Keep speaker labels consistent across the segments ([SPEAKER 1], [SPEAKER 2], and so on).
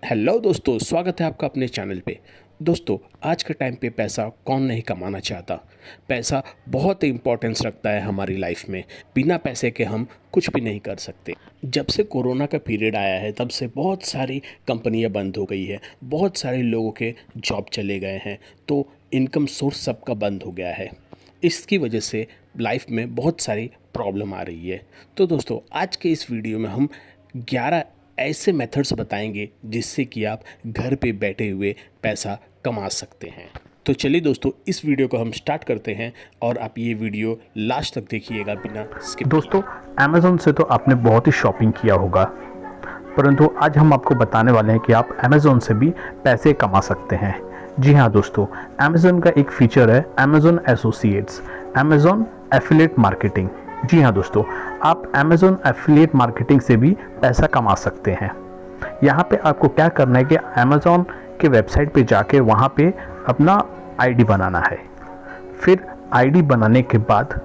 [SPEAKER 1] Hello दोस्तों, स्वागत है आपका अपने चैनल पे। दोस्तों, आज के टाइम पे पैसा कौन नहीं कमाना चाहता। पैसा बहुत इंपॉर्टेंस रखता है हमारी लाइफ में। बिना पैसे के हम कुछ भी नहीं कर सकते। जब से कोरोना का पीरियड आया है तब से बहुत सारी कंपनियां बंद हो गई है, बहुत सारे लोगों के जॉब चले गए हैं, तो इनकम सोर्स सबका बंद हो गया है। इसकी वजह से लाइफ में बहुत सारी प्रॉब्लम आ रही है। तो दोस्तों, आज के इस वीडियो में हम 11 ऐसे मेथड्स बताएंगे जिससे कि आप घर पे बैठे हुए पैसा कमा सकते हैं। तो चलिए दोस्तों, इस वीडियो को हम स्टार्ट करते हैं और आप ये वीडियो लास्ट तक देखिएगा बिना स्किप
[SPEAKER 2] दोस्तों, अमेज़न से तो आपने बहुत ही शॉपिंग किया होगा, परंतु आज हम आपको बताने वाले हैं कि आप अमेज़न से भी पैसे कमा सकते हैं। जी हाँ दोस्तों, अमेज़न का एक फीचर है Amazon associates, Amazon affiliate marketing. जी हाँ दोस्तों, आप अमेज़न एफिलिएट मार्केटिंग से भी पैसा कमा सकते हैं। यहाँ पे आपको क्या करना है कि अमेज़न के वेबसाइट पे जाके वहाँ पे अपना आईडी बनाना है। फिर आईडी बनाने के बाद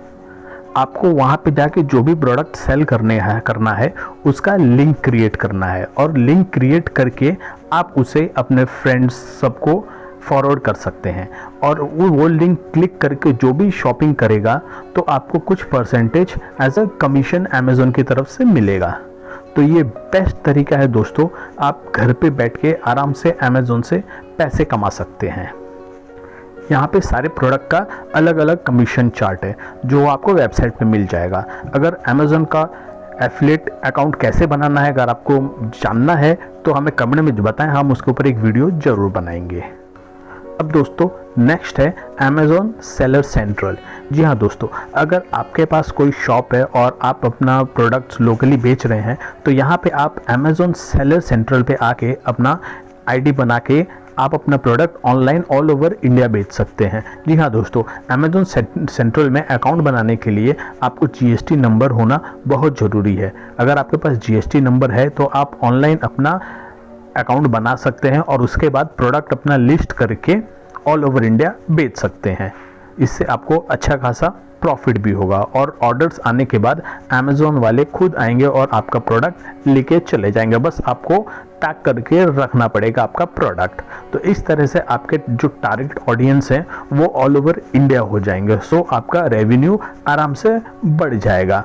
[SPEAKER 2] आपको वहाँ पे जाके जो भी प्रोडक्ट सेल करना है उसका लिंक क्रिएट करना है, और लिंक क्रिएट करके आप उसे अपने फ्रेंड्स सबको फॉरवर्ड कर सकते हैं, और वो लिंक क्लिक करके जो भी शॉपिंग करेगा तो आपको कुछ percentage as a commission Amazon की तरफ से मिलेगा। तो ये बेस्ट तरीका है दोस्तों, आप घर पे बैठ के आराम से अमेज़न से पैसे कमा सकते हैं। यहाँ पे सारे प्रोडक्ट का अलग अलग कमीशन चार्ट है जो आपको वेबसाइट पे मिल जाएगा। अगर अमेज़न का एफिलिएट अकाउंट कैसे बनाना है अगर आपको जानना है तो हमें कमेंट में बताएं, हम उसके ऊपर एक वीडियो ज़रूर बनाएंगे। अब दोस्तों, नेक्स्ट है अमेज़न सेलर सेंट्रल। जी हाँ दोस्तों, अगर आपके पास कोई शॉप है और आप अपना प्रोडक्ट्स लोकली बेच रहे हैं तो यहाँ पे आप अमेज़न सेलर सेंट्रल पे आके अपना आईडी बना के आप अपना product online all over India बेच सकते हैं। जी हाँ दोस्तों, अमेज़न सेंट्रल में अकाउंट बनाने के लिए आपको जीएसटी नंबर होना बहुत ज़रूरी है। अगर आपके पास जीएसटी नंबर है तो आप ऑनलाइन अपना अकाउंट बना सकते हैं और उसके बाद प्रोडक्ट अपना लिस्ट करके ऑल ओवर इंडिया बेच सकते हैं। इससे आपको अच्छा खासा प्रॉफिट भी होगा, और ऑर्डर्स आने के बाद अमेज़न वाले खुद आएंगे और आपका प्रोडक्ट लेके चले जाएंगे। बस आपको पैक करके रखना पड़ेगा आपका प्रोडक्ट। तो इस तरह से आपके जो टारगेट ऑडियंस है वो ऑल ओवर इंडिया हो जाएंगे। सो आपका रेवेन्यू आराम से बढ़ जाएगा।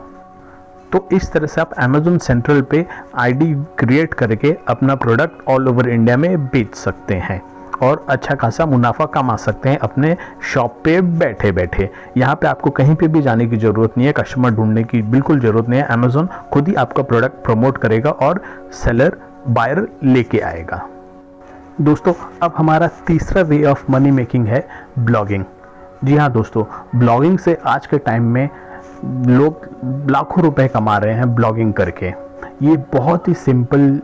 [SPEAKER 2] तो इस तरह से आप अमेज़न सेंट्रल पे आईडी क्रिएट करके अपना प्रोडक्ट ऑल ओवर इंडिया में बेच सकते हैं और अच्छा खासा मुनाफा कमा सकते हैं अपने शॉप पे बैठे बैठे। यहाँ पे आपको कहीं पे भी जाने की ज़रूरत नहीं है, कस्टमर ढूंढने की बिल्कुल ज़रूरत नहीं है। अमेज़न खुद ही आपका प्रोडक्ट प्रमोट करेगा और सेलर बायर लेके आएगा। दोस्तों, अब हमारा तीसरा वे ऑफ मनी मेकिंग है ब्लॉगिंग। जी हाँ दोस्तों, ब्लॉगिंग से आज के टाइम में लोग लाखों रुपए कमा रहे हैं ब्लॉगिंग करके। ये बहुत ही सिंपल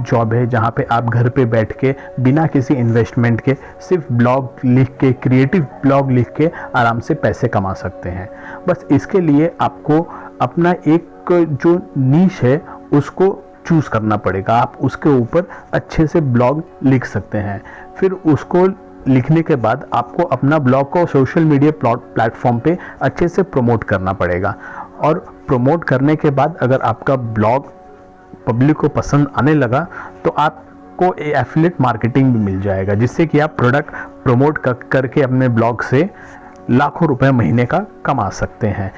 [SPEAKER 2] जॉब है जहाँ पे आप घर पे बैठ के बिना किसी इन्वेस्टमेंट के सिर्फ ब्लॉग लिख के, क्रिएटिव ब्लॉग लिख के आराम से पैसे कमा सकते हैं। बस इसके लिए आपको अपना एक जो नीश है उसको चूज़ करना पड़ेगा। आप उसके ऊपर अच्छे से ब्लॉग लिख सकते हैं। फिर उसको लिखने के बाद आपको अपना ब्लॉग को सोशल मीडिया प्लेटफॉर्म पे अच्छे से प्रमोट करना पड़ेगा, और प्रमोट करने के बाद अगर आपका ब्लॉग पब्लिक को पसंद आने लगा तो आपको एफिलिएट मार्केटिंग भी मिल जाएगा, जिससे कि आप प्रोडक्ट प्रमोट करके अपने ब्लॉग से लाखों रुपए महीने का कमा सकते हैं।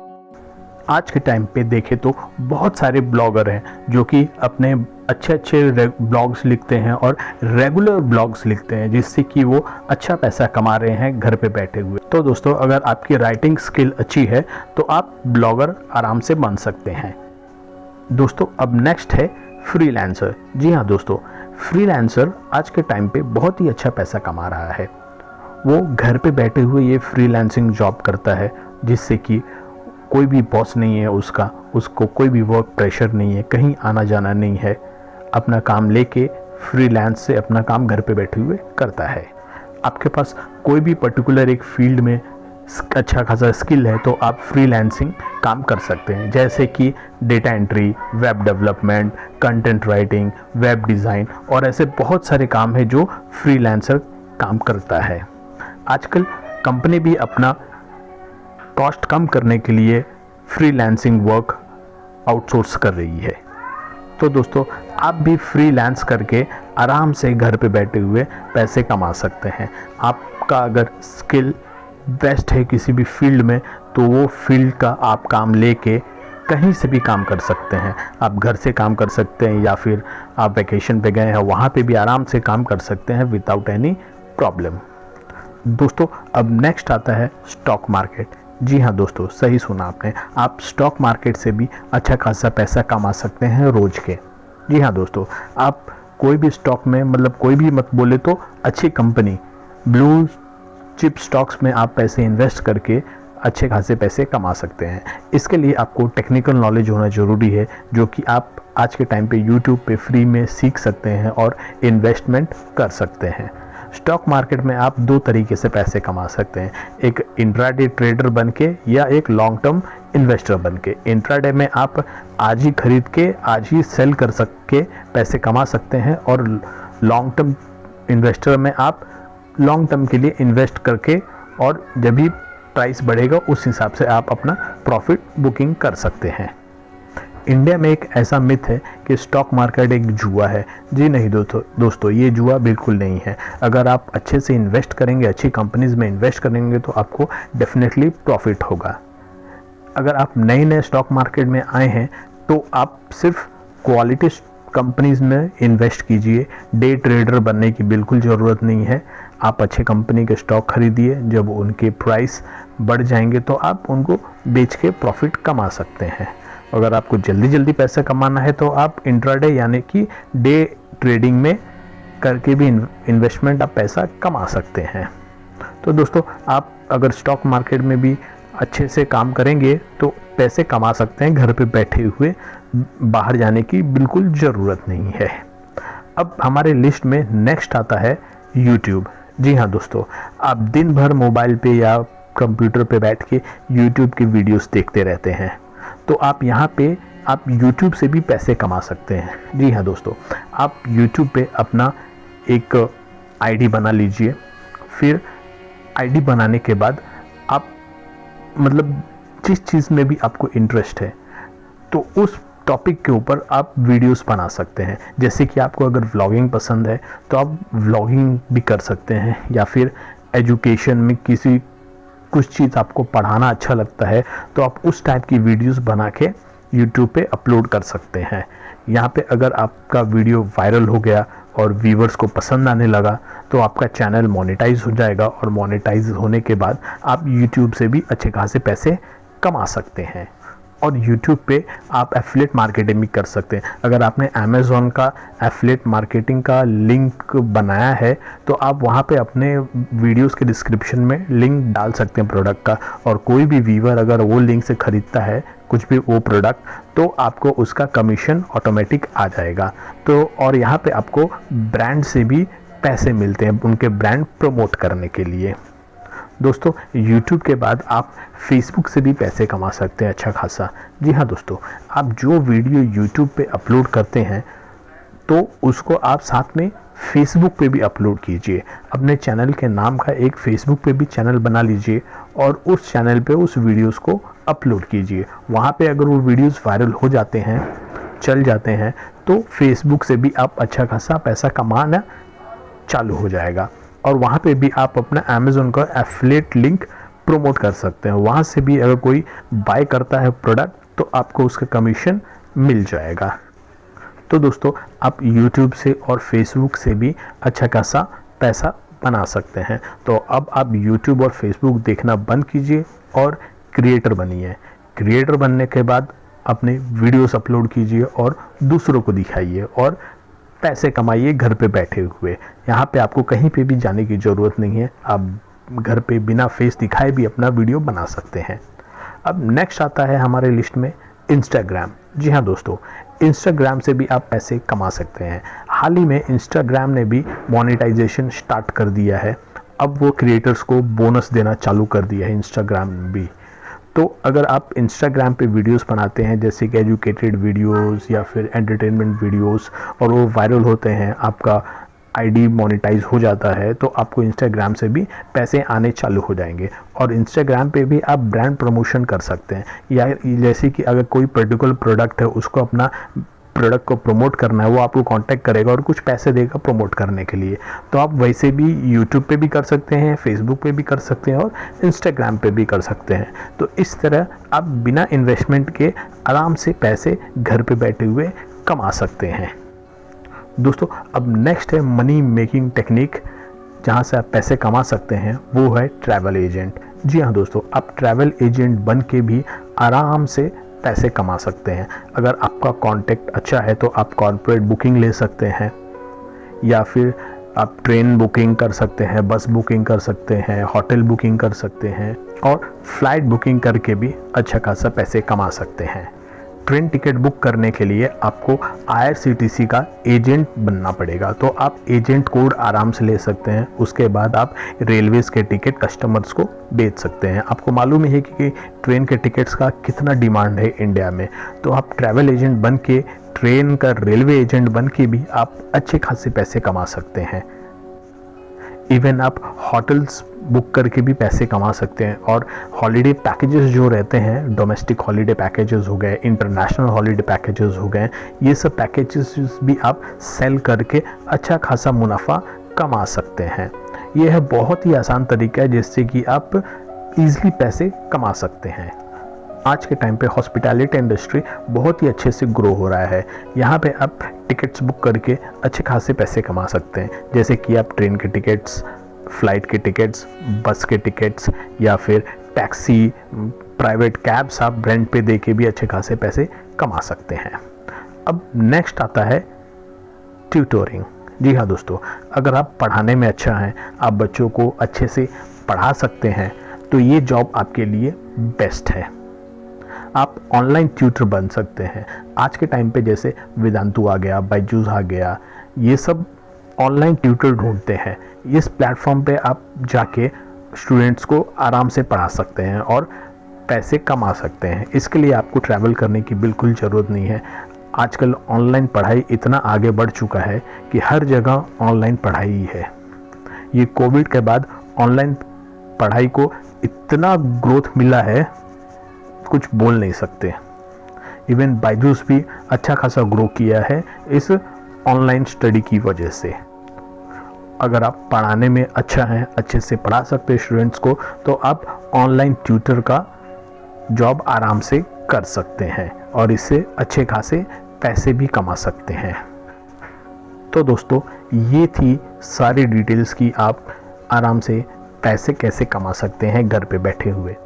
[SPEAKER 2] आज के टाइम पे देखें तो बहुत सारे ब्लॉगर हैं जो कि अपने अच्छे अच्छे ब्लॉग्स लिखते हैं और रेगुलर ब्लॉग्स लिखते हैं, जिससे कि वो अच्छा पैसा कमा रहे हैं घर पे बैठे हुए। तो दोस्तों, अगर आपकी राइटिंग स्किल अच्छी है तो आप ब्लॉगर आराम से बन सकते हैं। दोस्तों, अब नेक्स्ट है फ्रीलांसर। जी हाँ दोस्तों, फ्रीलांसर आज के टाइम पे बहुत ही अच्छा पैसा कमा रहा है। वो घर पे बैठे हुए ये फ्रीलांसिंग जॉब करता है, जिससे कि कोई भी बॉस नहीं है उसको कोई भी वर्क प्रेशर नहीं है, कहीं आना जाना नहीं है। अपना काम लेके फ्रीलांस से अपना काम घर पे बैठे हुए करता है। आपके पास कोई भी पर्टिकुलर एक फील्ड में अच्छा खासा स्किल है तो आप फ्रीलांसिंग काम कर सकते हैं, जैसे कि data entry, web development, content writing, web design, और ऐसे बहुत सारे काम है जो फ्रीलांसर काम करता है। आजकल कंपनी भी अपना कॉस्ट कम करने के लिए फ्रीलांसिंग वर्क आउटसोर्स कर रही है। तो दोस्तों आप भी फ्रीलांस करके आराम से घर पे बैठे हुए पैसे कमा सकते हैं। आपका अगर स्किल बेस्ट है किसी भी फील्ड में, तो वो फील्ड का आप काम लेके कहीं से भी काम कर सकते हैं। आप घर से काम कर सकते हैं या फिर आप वैकेशन पे गए हैं वहाँ पे भी आराम से काम कर सकते हैं विदाउट एनी प्रॉब्लम। दोस्तों अब नेक्स्ट आता है स्टॉक मार्केट। जी हाँ दोस्तों, सही सुना आपने, आप स्टॉक मार्केट से भी अच्छा खासा पैसा कमा सकते हैं रोज के। जी हाँ दोस्तों, आप कोई भी स्टॉक में, मतलब कोई भी मत बोले तो अच्छी कंपनी, ब्लू चिप स्टॉक्स में आप पैसे इन्वेस्ट करके अच्छे खासे पैसे कमा सकते हैं। इसके लिए आपको टेक्निकल नॉलेज होना ज़रूरी है, जो कि आप आज के टाइम पे यूट्यूब पे फ्री में सीख सकते हैं और इन्वेस्टमेंट कर सकते हैं। स्टॉक मार्केट में आप दो तरीके से पैसे कमा सकते हैं, एक इंट्राडे ट्रेडर बन के या एक लॉन्ग टर्म इन्वेस्टर बन के। इंट्राडे में आप आज ही खरीद के आज ही सेल कर सके पैसे कमा सकते हैं, और लॉन्ग टर्म इन्वेस्टर में आप लॉन्ग टर्म के लिए इन्वेस्ट करके और जब भी प्राइस बढ़ेगा उस हिसाब से आप अपना प्रॉफिट बुकिंग कर सकते हैं। इंडिया में एक ऐसा मिथ है कि स्टॉक मार्केट एक जुआ है। जी नहीं दोस्तों, ये जुआ बिल्कुल नहीं है। अगर आप अच्छे से इन्वेस्ट करेंगे, अच्छी कंपनीज में इन्वेस्ट करेंगे तो आपको डेफिनेटली प्रॉफिट होगा। अगर आप नए नए स्टॉक मार्केट में आए हैं तो आप सिर्फ क्वालिटी कंपनीज में इन्वेस्ट कीजिए। डे ट्रेडर बनने की बिल्कुल ज़रूरत नहीं है। आप अच्छे कंपनी के स्टॉक खरीदिए, जब उनके प्राइस बढ़ जाएंगे तो आप उनको बेच के प्रॉफिट कमा सकते हैं। अगर आपको जल्दी जल्दी पैसा कमाना है तो आप इंट्राडे यानी कि डे ट्रेडिंग में करके भी इन्वेस्टमेंट आप पैसा कमा सकते हैं। तो दोस्तों आप अगर स्टॉक मार्केट में भी अच्छे से काम करेंगे तो पैसे कमा सकते हैं घर पे बैठे हुए, बाहर जाने की बिल्कुल ज़रूरत नहीं है। अब हमारे लिस्ट में नेक्स्ट आता है यूट्यूब। जी हाँ दोस्तों, आप दिन भर मोबाइल पे या कंप्यूटर पे बैठ के यूट्यूब की वीडियोस देखते रहते हैं, तो आप यहाँ पे आप यूट्यूब से भी पैसे कमा सकते हैं। जी हाँ दोस्तों, आप यूट्यूब पे अपना एक आईडी बना लीजिए। फिर आईडी बनाने के बाद आप मतलब जिस चीज़ में भी आपको इंटरेस्ट है तो उस टॉपिक के ऊपर आप वीडियोस बना सकते हैं। जैसे कि आपको अगर व्लॉगिंग पसंद है तो आप व्लॉगिंग भी कर सकते हैं, या फिर एजुकेशन में किसी कुछ चीज़ आपको पढ़ाना अच्छा लगता है तो आप उस टाइप की वीडियोस बना के यूट्यूब पे अपलोड कर सकते हैं। यहाँ पे अगर आपका वीडियो वायरल हो गया और व्यूवर्स को पसंद आने लगा तो आपका चैनल मोनेटाइज हो जाएगा, और मोनेटाइज होने के बाद आप यूट्यूब से भी अच्छे खासे पैसे कमा सकते हैं। और YouTube पे आप एफिलिएट मार्केटिंग भी कर सकते हैं। अगर आपने Amazon का एफिलिएट मार्केटिंग का लिंक बनाया है तो आप वहाँ पे अपने वीडियोस के डिस्क्रिप्शन में लिंक डाल सकते हैं प्रोडक्ट का, और कोई भी व्यूअर अगर वो लिंक से ख़रीदता है कुछ भी वो प्रोडक्ट तो आपको उसका कमीशन ऑटोमेटिक आ जाएगा। तो और यहाँ पे आपको ब्रांड से भी पैसे मिलते हैं उनके ब्रांड प्रमोट करने के लिए। दोस्तों YouTube के बाद आप Facebook से भी पैसे कमा सकते हैं अच्छा खासा। जी हाँ दोस्तों, आप जो वीडियो YouTube पे अपलोड करते हैं तो उसको आप साथ में Facebook पे भी अपलोड कीजिए। अपने चैनल के नाम का एक Facebook पे भी चैनल बना लीजिए और उस चैनल पे उस वीडियोस को अपलोड कीजिए। वहाँ पे अगर वो वीडियोस वायरल हो जाते हैं, चल जाते हैं, तो Facebook से भी आप अच्छा खासा पैसा कमाना चालू हो जाएगा। और वहाँ पे भी आप अपना Amazon का एफिलिएट लिंक प्रमोट कर सकते हैं। वहाँ से भी अगर कोई बाय करता है प्रोडक्ट तो आपको उसका कमीशन मिल जाएगा। तो दोस्तों आप YouTube से और Facebook से भी अच्छा खासा पैसा बना सकते हैं। तो अब आप YouTube और Facebook देखना बंद कीजिए और क्रिएटर बनिए। क्रिएटर बनने के बाद अपने वीडियोस अपलोड कीजिए और दूसरों को दिखाइए और पैसे कमाइए घर पे बैठे हुए। यहाँ पे आपको कहीं पे भी जाने की ज़रूरत नहीं है, आप घर पे बिना फेस दिखाए भी अपना वीडियो बना सकते हैं। अब नेक्स्ट आता है हमारे लिस्ट में इंस्टाग्राम। जी हाँ दोस्तों, इंस्टाग्राम से भी आप पैसे कमा सकते हैं। हाल ही में इंस्टाग्राम ने भी मोनेटाइजेशन स्टार्ट कर दिया है। अब वो क्रिएटर्स को बोनस देना चालू कर दिया है इंस्टाग्राम भी। तो अगर आप इंस्टाग्राम पे वीडियोस बनाते हैं जैसे कि एजुकेटेड वीडियोस या फिर एंटरटेनमेंट वीडियोस और वो वायरल होते हैं, आपका आईडी मोनेटाइज हो जाता है, तो आपको इंस्टाग्राम से भी पैसे आने चालू हो जाएंगे। और इंस्टाग्राम पे भी आप ब्रांड प्रमोशन कर सकते हैं, या जैसे कि अगर कोई पर्टिकुलर प्रोडक्ट है उसको अपना प्रोडक्ट को प्रमोट करना है वो आपको कांटेक्ट करेगा और कुछ पैसे देगा प्रमोट करने के लिए। तो आप वैसे भी यूट्यूब पे भी कर सकते हैं, फेसबुक पे भी कर सकते हैं और इंस्टाग्राम पे भी कर सकते हैं। तो इस तरह आप बिना इन्वेस्टमेंट के आराम से पैसे घर पे बैठे हुए कमा सकते हैं। दोस्तों अब नेक्स्ट है मनी मेकिंग टेक्निक, जहाँ से आप पैसे कमा सकते हैं, वो है ट्रैवल एजेंट। जी हाँ दोस्तों, आप ट्रैवल एजेंट बन के भी आराम से पैसे कमा सकते हैं। अगर आपका कॉन्टेक्ट अच्छा है तो आप कॉर्पोरेट बुकिंग ले सकते हैं, या फिर आप ट्रेन बुकिंग कर सकते हैं, बस बुकिंग कर सकते हैं, होटल बुकिंग कर सकते हैं और फ्लाइट बुकिंग करके भी अच्छा खासा पैसे कमा सकते हैं। ट्रेन टिकट बुक करने के लिए आपको IRCTC का एजेंट बनना पड़ेगा, तो आप एजेंट कोड आराम से ले सकते हैं। उसके बाद आप रेलवेज़ के टिकट कस्टमर्स को बेच सकते हैं। आपको मालूम है कि ट्रेन के टिकट्स का कितना डिमांड है इंडिया में, तो आप ट्रैवल एजेंट बन के, ट्रेन का रेलवे एजेंट बन के भी आप अच्छे खासे पैसे कमा सकते हैं। इवन आप होटल्स बुक करके भी पैसे कमा सकते हैं। और हॉलीडे पैकेजेस जो रहते हैं, डोमेस्टिक हॉलीडे पैकेजेस हो गए, इंटरनेशनल हॉलीडे पैकेजेस हो गए, ये सब पैकेजेस भी आप सेल करके अच्छा खासा मुनाफा कमा सकते हैं। ये है बहुत ही आसान तरीका है जिससे कि आप ईज़िली पैसे कमा सकते हैं। आज के टाइम पे हॉस्पिटैलिटी इंडस्ट्री बहुत ही अच्छे से ग्रो हो रहा है। यहाँ पे आप टिकट्स बुक करके अच्छे खासे पैसे कमा सकते हैं, जैसे कि आप ट्रेन के टिकट्स, फ्लाइट के टिकट्स, बस के टिकट्स, या फिर टैक्सी, प्राइवेट कैब्स आप रेंट पे दे के भी अच्छे खासे पैसे कमा सकते हैं। अब नेक्स्ट आता है ट्यूटोरिंग। जी हाँ दोस्तों, अगर आप पढ़ाने में अच्छा हैं, आप बच्चों को अच्छे से पढ़ा सकते हैं, तो ये जॉब आपके लिए बेस्ट है। आप ऑनलाइन ट्यूटर बन सकते हैं। आज के टाइम पे जैसे वेदांतु आ गया, बायजूस आ गया, ये सब ऑनलाइन ट्यूटर ढूंढते हैं। इस प्लेटफॉर्म पे आप जाके स्टूडेंट्स को आराम से पढ़ा सकते हैं और पैसे कमा सकते हैं। इसके लिए आपको ट्रैवल करने की बिल्कुल ज़रूरत नहीं है। आजकल ऑनलाइन पढ़ाई इतना आगे बढ़ चुका है कि हर जगह ऑनलाइन पढ़ाई ही है। ये कोविड के बाद ऑनलाइन पढ़ाई को इतना ग्रोथ मिला है, कुछ बोल नहीं सकते। इवन बायजूस भी अच्छा खासा ग्रो किया है इस ऑनलाइन स्टडी की वजह से। अगर आप पढ़ाने में अच्छा हैं, अच्छे से पढ़ा सकते हैं स्टूडेंट्स को, तो आप ऑनलाइन ट्यूटर का जॉब आराम से कर सकते हैं और इससे अच्छे खासे पैसे भी कमा सकते हैं। तो दोस्तों, ये थी सारी डिटेल्स की आप आराम से पैसे कैसे कमा सकते हैं घर पे बैठे हुए।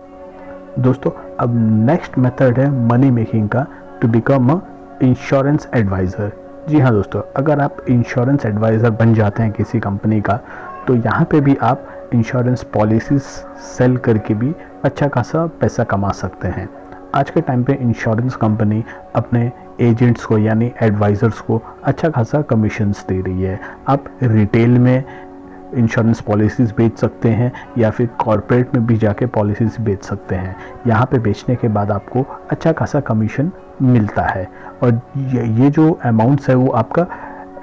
[SPEAKER 2] दोस्तों अब नेक्स्ट मेथड है मनी मेकिंग का, to become a insurance adviser. जी हाँ दोस्तों, अगर आप इंश्योरेंस एडवाइज़र बन जाते हैं किसी कंपनी का, तो यहाँ पे भी आप इंश्योरेंस पॉलिसीज सेल करके भी अच्छा खासा पैसा कमा सकते हैं। आज के टाइम पे इंश्योरेंस कंपनी अपने एजेंट्स को यानी एडवाइज़र्स को अच्छा खासा कमीशंस दे रही है। आप रिटेल में इंश्योरेंस पॉलिसीज़ बेच सकते हैं या फिर कॉर्पोरेट में भी जाके पॉलिसीज़ बेच सकते हैं। यहाँ पे बेचने के बाद आपको अच्छा खासा कमीशन मिलता है और ये जो अमाउंट्स है वो आपका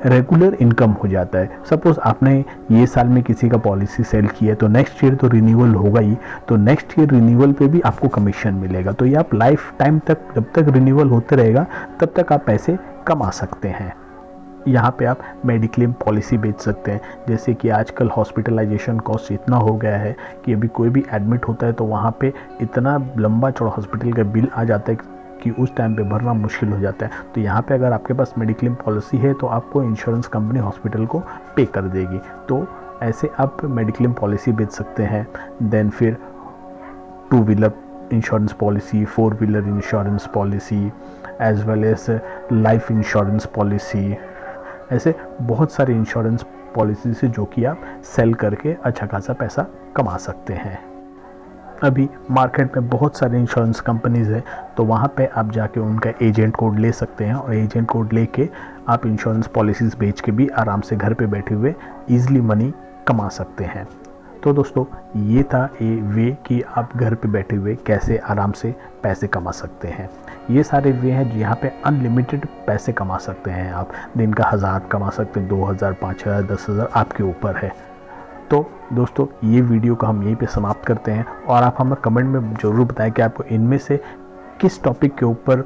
[SPEAKER 2] रेगुलर इनकम हो जाता है। सपोज़ आपने ये साल में किसी का पॉलिसी सेल किया है तो नेक्स्ट ईयर तो रिन्यूअल होगा ही, तो नेक्स्ट ईयर रिन्यूअल पे भी आपको कमीशन मिलेगा। तो ये आप लाइफ टाइम तक, जब तक रिन्यूअल होते रहेगा तब तक आप पैसे कमा सकते हैं। यहाँ पे आप मेडिक्लेम पॉलिसी बेच सकते हैं, जैसे कि आजकल हॉस्पिटलाइजेशन कॉस्ट इतना हो गया है कि अभी कोई भी एडमिट होता है तो वहाँ पे इतना लंबा चौड़ा हॉस्पिटल का बिल आ जाता है कि उस टाइम पे भरना मुश्किल हो जाता है। तो यहाँ पे अगर आपके पास मेडिक्लेम पॉलिसी है तो आपको इंश्योरेंस कंपनी हॉस्पिटल को पे कर देगी। तो ऐसे आप मेडिक्लेम पॉलिसी बेच सकते हैं। देन फिर 2 wheeler insurance policy, 4 wheeler insurance policy, as well as life insurance policy, ऐसे बहुत सारे इंश्योरेंस पॉलिसी से जो कि आप सेल करके अच्छा खासा पैसा कमा सकते हैं। अभी मार्केट में बहुत सारे इंश्योरेंस कंपनीज़ हैं, तो वहाँ पे आप जाके उनका एजेंट कोड ले सकते हैं और एजेंट कोड लेके आप इंश्योरेंस पॉलिसीज़ बेच के भी आराम से घर पे बैठे हुए ईज़िली मनी कमा सकते हैं। तो दोस्तों ये था ये वे कि आप घर पे बैठे हुए कैसे आराम से पैसे कमा सकते हैं। ये सारे वे हैं जहाँ पे अनलिमिटेड पैसे कमा सकते हैं। आप दिन का 1000 कमा सकते हैं, 2000, 5000, 10,000 आपके ऊपर है। तो दोस्तों ये वीडियो को हम यहीं पे समाप्त करते हैं और आप हमें कमेंट में ज़रूर बताएं कि आपको इनमें से किस टॉपिक के ऊपर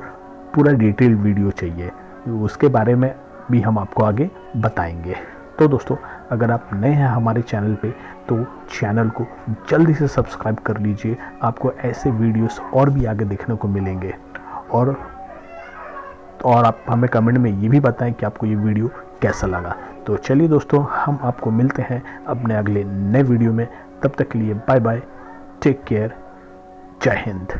[SPEAKER 2] पूरा डिटेल वीडियो चाहिए। उसके बारे में भी हम आपको आगे बताएंगे। तो दोस्तों, अगर आप नए हैं हमारे चैनल पे तो चैनल को जल्दी से सब्सक्राइब कर लीजिए। आपको ऐसे वीडियोस और भी आगे देखने को मिलेंगे। और आप हमें कमेंट में ये भी बताएं कि आपको ये वीडियो कैसा लगा। तो चलिए दोस्तों, हम आपको मिलते हैं अपने अगले नए वीडियो में। तब तक के लिए बाय बाय, टेक केयर, जय हिंद।